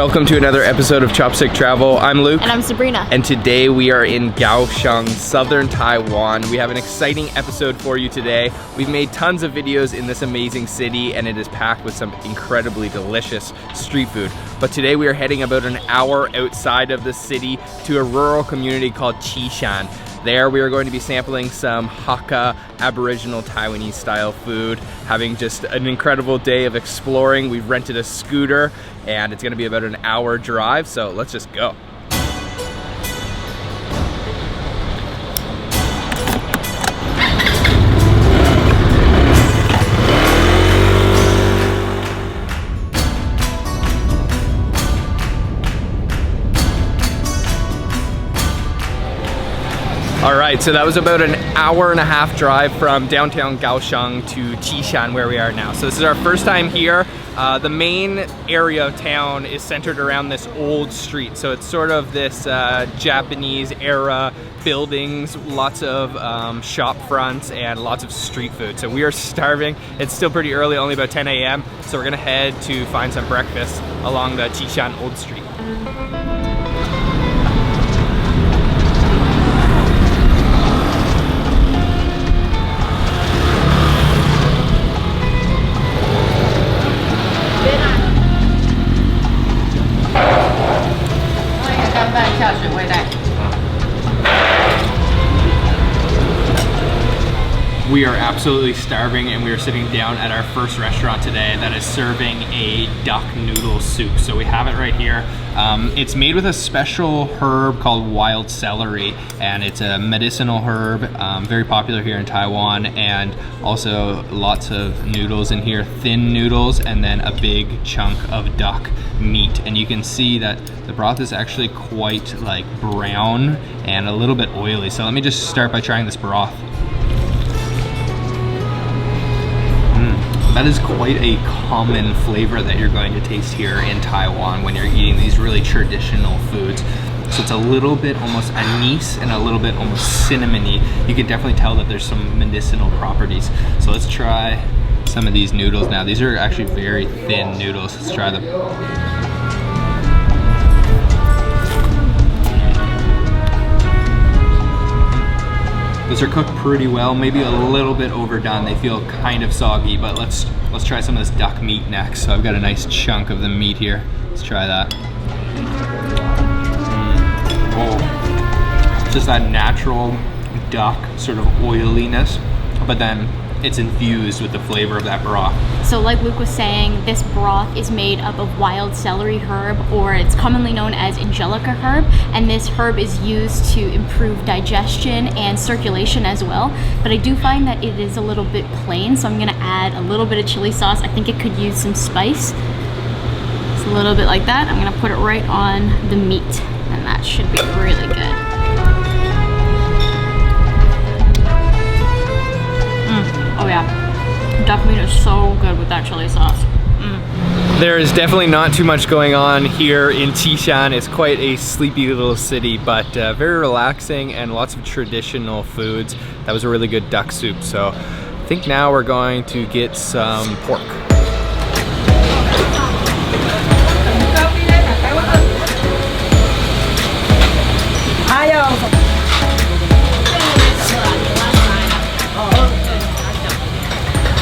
Welcome to another episode of Chopstick Travel. I'm Luke. And I'm Sabrina. And today we are in Kaohsiung, southern Taiwan. We have an exciting episode for you today. We've made tons of videos in this amazing city and it is packed with some incredibly delicious street food. But today we are heading about an hour outside of the city to a rural community called Qishan. There we are going to be sampling some Hakka Aboriginal Taiwanese style food, having just an incredible day of exploring. We've rented a scooter and it's gonna be about an hour drive, so let's just go. All right, so that was about an hour and a half drive from downtown Kaohsiung to Qishan, where we are now. So this is our first time here. The main area of town is centered around this old street. So it's sort of this Japanese era buildings, lots of shop fronts and lots of street food. So we are starving. It's still pretty early, only about 10 a.m. So we're gonna head to find some breakfast along the Qishan Old Street. We are absolutely starving and we are sitting down at our first restaurant today that is serving a duck noodle soup. So we have it right here. It's made with a special herb called wild celery, and it's a medicinal herb, very popular here in Taiwan, and also lots of noodles in here, thin noodles, and then a big chunk of duck meat. And you can see that the broth is actually quite like brown and a little bit oily. So let me just start by trying this broth. That is quite a common flavor that you're going to taste here in Taiwan when you're eating these really traditional foods. So it's a little bit almost anise and a little bit almost cinnamony. You can definitely tell that there's some medicinal properties. So let's try some of these noodles now. These are actually very thin noodles. Let's try them. Those are cooked pretty well, maybe a little bit overdone. They feel kind of soggy, but let's try some of this duck meat next. So I've got a nice chunk of the meat here. Let's try that. Oh, just that natural duck sort of oiliness, but then it's infused with the flavor of that broth. So like Luke was saying, this broth is made up of wild celery herb, or it's commonly known as Angelica herb, and this herb is used to improve digestion and circulation as well. But I do find that it is a little bit plain, so I'm gonna add a little bit of chili sauce. I think it could use some spice. It's a little bit like that. I'm gonna put it right on the meat, and that should be really good. Oh yeah, duck meat is so good with that chili sauce. There is definitely not too much going on here in Cishan. It's quite a sleepy little city, but very relaxing and lots of traditional foods. That was a really good duck soup. So I think now we're going to get some pork.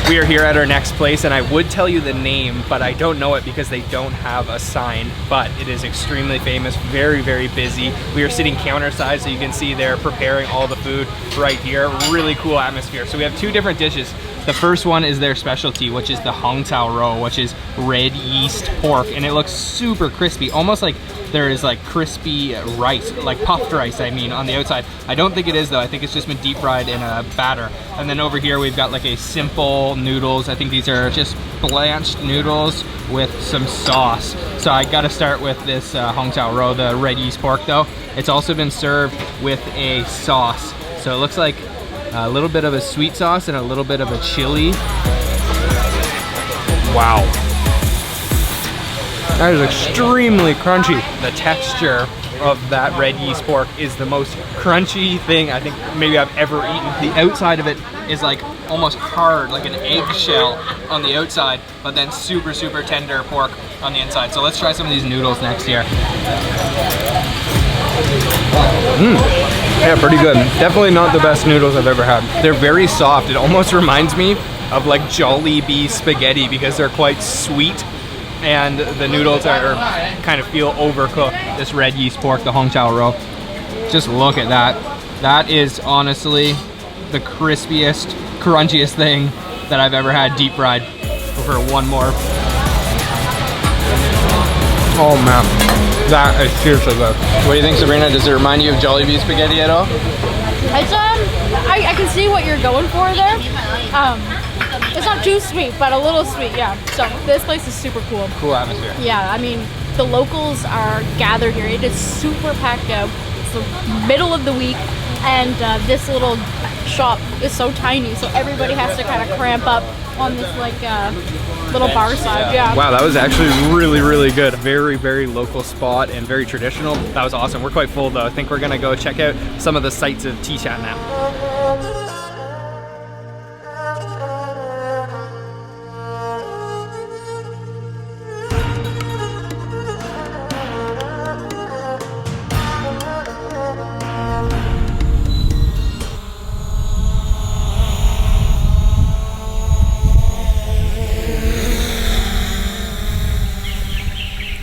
We are here at our next place, and I would tell you the name, but I don't know it because they don't have a sign, but it is extremely famous, very, very busy. We are sitting counter side, so you can see they're preparing all the food right here. Really cool atmosphere. So we have two different dishes. The first one is their specialty, which is the hong cao ro, which is red yeast pork, and it looks super crispy, almost like there is like crispy rice, like puffed rice, I mean, on the outside. I don't think it is though. I think it's just been deep fried in a batter. And then over here we've got like a simple noodles. I think these are just blanched noodles with some sauce. So I gotta start with this hong cao ro, the red yeast pork though. It's also been served with a sauce. So it looks like a little bit of a sweet sauce and a little bit of a chili. Wow. That is extremely crunchy. The texture of that red yeast pork is the most crunchy thing I think maybe I've ever eaten. The outside of it is like almost hard, like an eggshell on the outside, but then super, super tender pork on the inside. So let's try some of these noodles next here. Yeah, pretty good. Definitely not the best noodles I've ever had. They're very soft. It almost reminds me of like Jollibee spaghetti because they're quite sweet, and the noodles are kind of feel overcooked. This red yeast pork, the Hong Chao roe. Just look at that. That is honestly the crispiest, crunchiest thing that I've ever had deep fried. Go for one more. Oh man, that is seriously good. What do you think, Sabrina? Does it remind you of Jollibee spaghetti at all? It's I can see what you're going for there. It's not too sweet, but a little sweet, yeah. So this place is super cool. Cool atmosphere. Yeah, I mean, the locals are gathered here. It is super packed out. It's the middle of the week, and this little shop is so tiny, so everybody has to kind of cramp up on this like little bar side. Yeah. Wow, that was actually really, really good. Very, very local spot and very traditional. That was awesome. We're quite full though. I think we're gonna go check out some of the sights of Qishan now.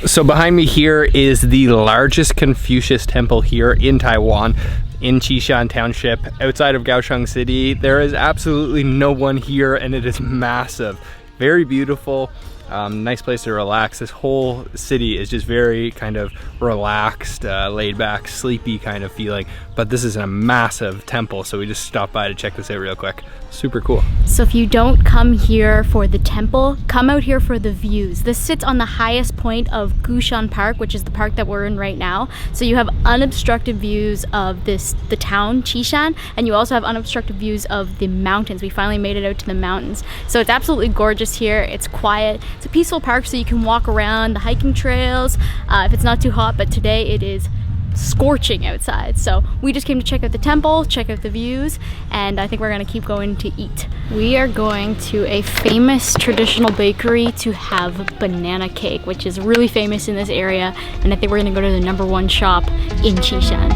So behind me here is the largest Confucius temple here in Taiwan, in Qishan Township, outside of Kaohsiung City. There is absolutely no one here, and it is massive. Very beautiful, nice place to relax. This whole city is just very kind of relaxed, laid back, sleepy kind of feeling. But this is a massive temple, so we just stopped by to check this out real quick. Super cool. So if you don't come here for the temple, come out here for the views. This sits on the highest point of Qishan Park, which is the park that we're in right now. So you have unobstructed views of the town, Qishan, and you also have unobstructed views of the mountains. We finally made it out to the mountains. So it's absolutely gorgeous here. It's quiet. It's a peaceful park, so you can walk around the hiking trails if it's not too hot, but today it is scorching outside. So we just came to check out the temple, check out the views, and I think we're gonna keep going to eat. We are going to a famous traditional bakery to have banana cake, which is really famous in this area, and I think we're gonna go to the #1 shop in Qishan.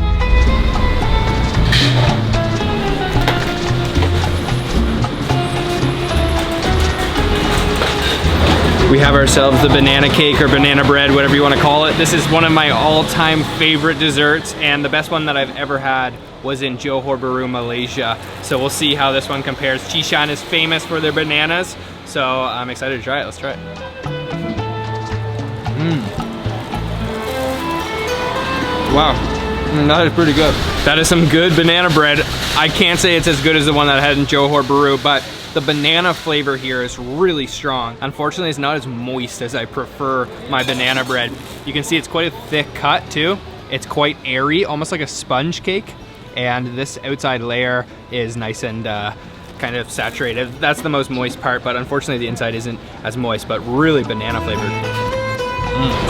We have ourselves the banana cake or banana bread, whatever you want to call it. This is one of my all-time favorite desserts, and the best one that I've ever had was in Johor Bahru, Malaysia. So we'll see how this one compares. Qishan is famous for their bananas, so I'm excited to try it. Let's try it. Wow, that is pretty good. That is some good banana bread. I can't say it's as good as the one that I had in Johor Bahru, but the banana flavor here is really strong. Unfortunately, it's not as moist as I prefer my banana bread. You can see it's quite a thick cut too. It's quite airy, almost like a sponge cake. And this outside layer is nice and kind of saturated. That's the most moist part, but unfortunately the inside isn't as moist, but really banana flavored.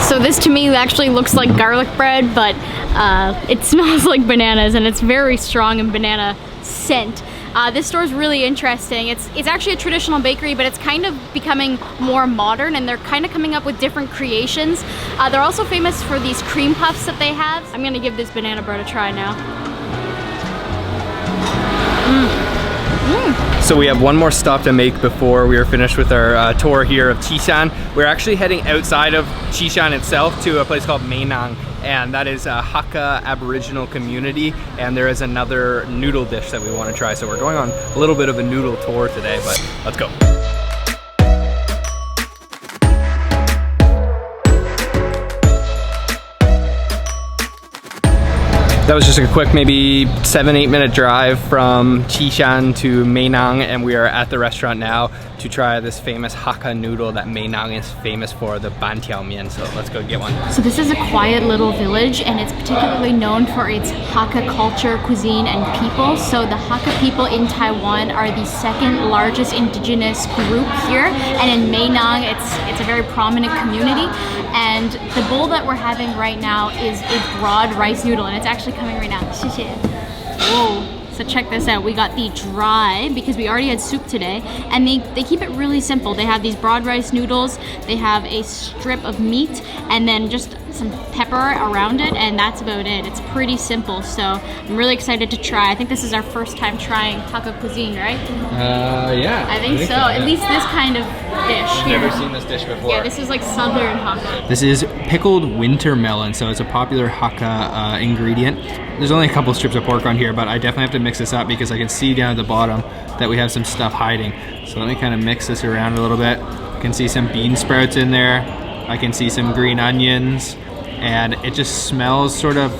So this to me actually looks like garlic bread, but it smells like bananas, and it's very strong in banana scent. This store is really interesting. It's actually a traditional bakery, but it's kind of becoming more modern, and they're kind of coming up with different creations. They're also famous for these cream puffs that they have. I'm gonna give this banana bread a try now. So we have one more stop to make before we are finished with our tour here of Qishan. We're actually heading outside of Qishan itself to a place called Meinong, and that is a Hakka Aboriginal community, and there is another noodle dish that we want to try. So we're going on a little bit of a noodle tour today, but let's go. That was just a quick maybe 7-8 minute drive from Qishan to Meinong, and we are at the restaurant now to try this famous Hakka noodle that Meinong is famous for, the ban tiao mian. So let's go get one. So this is a quiet little village, and it's particularly known for its Hakka culture, cuisine, and people. So the Hakka people in Taiwan are the second largest indigenous group here, and in Meinong it's a very prominent community. And the bowl that we're having right now is a broad rice noodle, and it's actually coming right now. Whoa. So So check this out. We got the dry because we already had soup today, and they keep it really simple. They have these broad rice noodles, they have a strip of meat, and then just some pepper around it, and that's about it. It's pretty simple, so I'm really excited to try. I think this is our first time trying Hakka cuisine, right? Yeah. I think so. At least this kind of dish. I've never seen this dish before. Yeah, this is like southern Hakka. This is pickled winter melon, so it's a popular Hakka ingredient. There's only a couple strips of pork on here, but I definitely have to mix this up because I can see down at the bottom that we have some stuff hiding. So let me kind of mix this around a little bit. You can see some bean sprouts in there. I can see some green onions, and it just smells sort of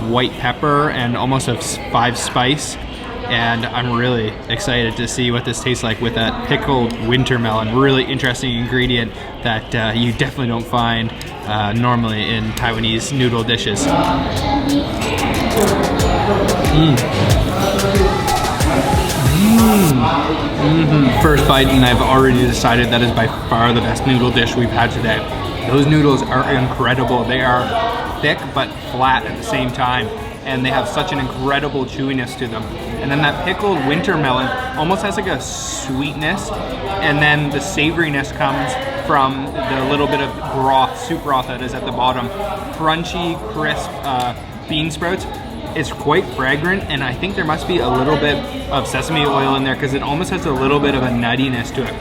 white pepper and almost of 5 spice. And I'm really excited to see what this tastes like with that pickled winter melon. Really interesting ingredient that you definitely don't find normally in Taiwanese noodle dishes. First bite, and I've already decided that is by far the best noodle dish we've had today. Those noodles are incredible. They are thick but flat at the same time, and they have such an incredible chewiness to them. And then that pickled winter melon almost has like a sweetness, and then the savoriness comes from the little bit of broth, soup broth that is at the bottom. Crunchy, crisp bean sprouts. It's quite fragrant, and I think there must be a little bit of sesame oil in there because it almost has a little bit of a nuttiness to it.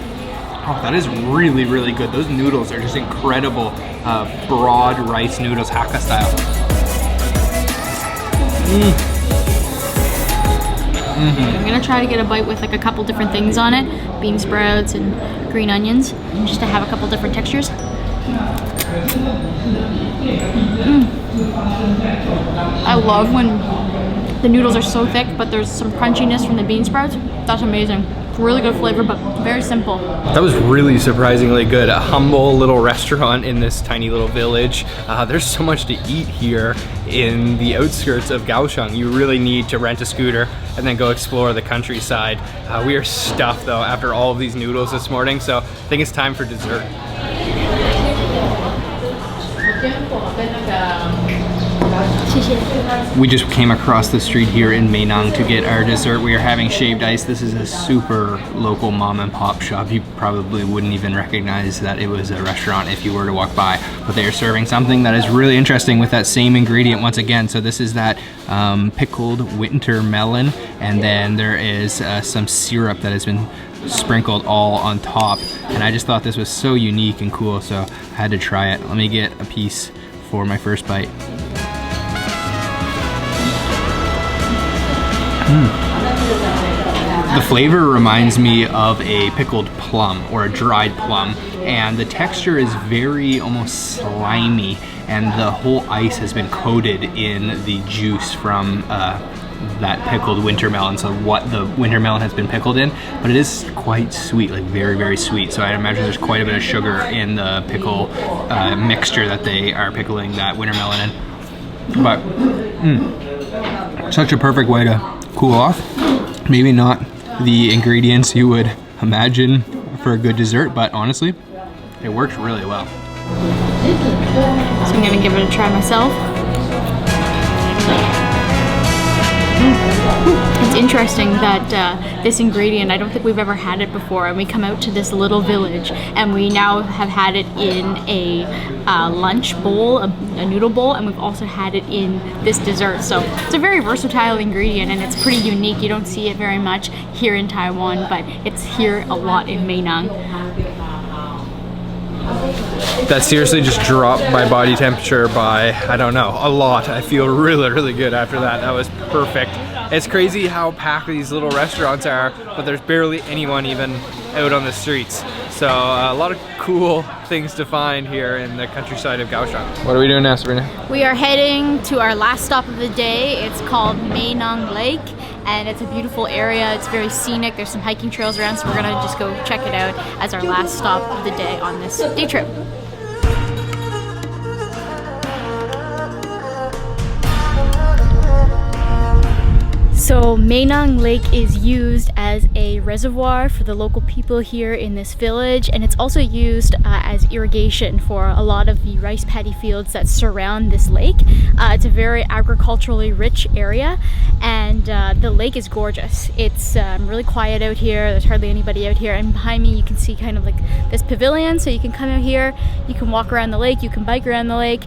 Oh, that is really, really good. Those noodles are just incredible broad rice noodles, Hakka style. I'm gonna try to get a bite with like a couple different things on it. Bean sprouts and green onions, just to have a couple different textures. I love when the noodles are so thick, but there's some crunchiness from the bean sprouts. That's amazing. Really good flavor, but very simple. That was really surprisingly good. A humble little restaurant in this tiny little village. There's so much to eat here in the outskirts of Kaohsiung. You really need to rent a scooter and then go explore the countryside. We are stuffed though after all of these noodles this morning, so I think it's time for dessert. We just came across the street here in Meinong to get our dessert. We are having shaved ice. This is a super local mom and pop shop. You probably wouldn't even recognize that it was a restaurant if you were to walk by, but they are serving something that is really interesting with that same ingredient once again. So this is that pickled winter melon, and then there is some syrup that has been sprinkled all on top, and I just thought this was so unique and cool, so I had to try it. Let me get a piece for my first bite. The flavor reminds me of a pickled plum or a dried plum, and the texture is very almost slimy, and the whole ice has been coated in the juice from that pickled winter melon, so what the winter melon has been pickled in, but it is quite sweet, like very, very sweet. So I imagine there's quite a bit of sugar in the pickle mixture that they are pickling that winter melon in. But such a perfect way to cool off. Maybe not the ingredients you would imagine for a good dessert, but honestly, it works really well. So I'm gonna give it a try myself. It's interesting that this ingredient, I don't think we've ever had it before, and we come out to this little village and we now have had it in a lunch bowl, a noodle bowl, and we've also had it in this dessert. So it's a very versatile ingredient, and it's pretty unique. You don't see it very much here in Taiwan, but it's here a lot in Meinong. That seriously just dropped my body temperature by, I don't know, a lot. I feel really, really good after that. That was perfect. It's crazy how packed these little restaurants are, but there's barely anyone even out on the streets. So a lot of cool things to find here in the countryside of Kaohsiung. What are we doing now, Sabrina? We are heading to our last stop of the day. It's called Meinong Lake, and it's a beautiful area. It's very scenic. There's some hiking trails around, so we're gonna just go check it out as our last stop of the day on this day trip. So Meinong Lake is used as a reservoir for the local people here in this village, and it's also used as irrigation for a lot of the rice paddy fields that surround this lake. It's a very agriculturally rich area, and the lake is gorgeous. It's really quiet out here. There's hardly anybody out here, and behind me you can see kind of like this pavilion, so you can come out here, you can walk around the lake, you can bike around the lake,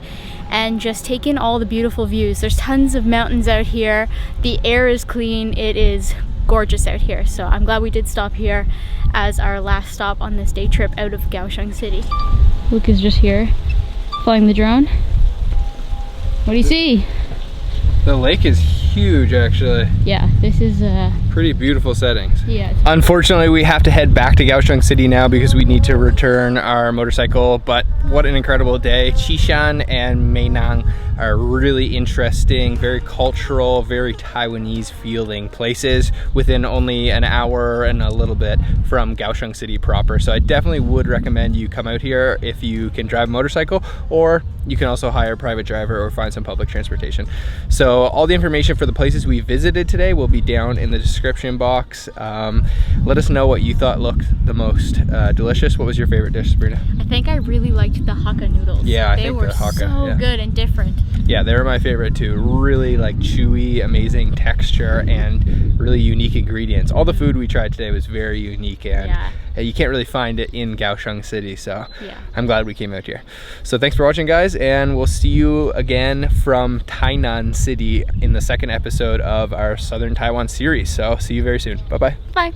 and just take in all the beautiful views. There's tons of mountains out here. The air is clean. It is gorgeous out here. So I'm glad we did stop here as our last stop on this day trip out of Kaohsiung City. Luke is just here flying the drone. What do you see? The lake is huge, actually. Yeah, this is pretty beautiful settings. Yeah. Unfortunately, we have to head back to Kaohsiung City now because we need to return our motorcycle, but what an incredible day. Qishan and Meinong are really interesting, very cultural, very Taiwanese feeling places within only an hour and a little bit from Kaohsiung City proper. So I definitely would recommend you come out here if you can drive a motorcycle, or you can also hire a private driver or find some public transportation. So all the information for the places we visited today will be down in the description box. Let us know what you thought looked the most delicious. What was your favorite dish, Sabrina? I think I really liked the Hakka noodles. Yeah, they were the Hakka, so good and different. Yeah, they were my favorite too. Really like chewy, amazing texture, and really unique ingredients. All the food we tried today was very unique, and you can't really find it in Kaohsiung City, so I'm glad we came out here. So thanks for watching, guys, and we'll see you again from Tainan City in the second episode of our Southern Taiwan series. So see you very soon. Bye-bye. Bye.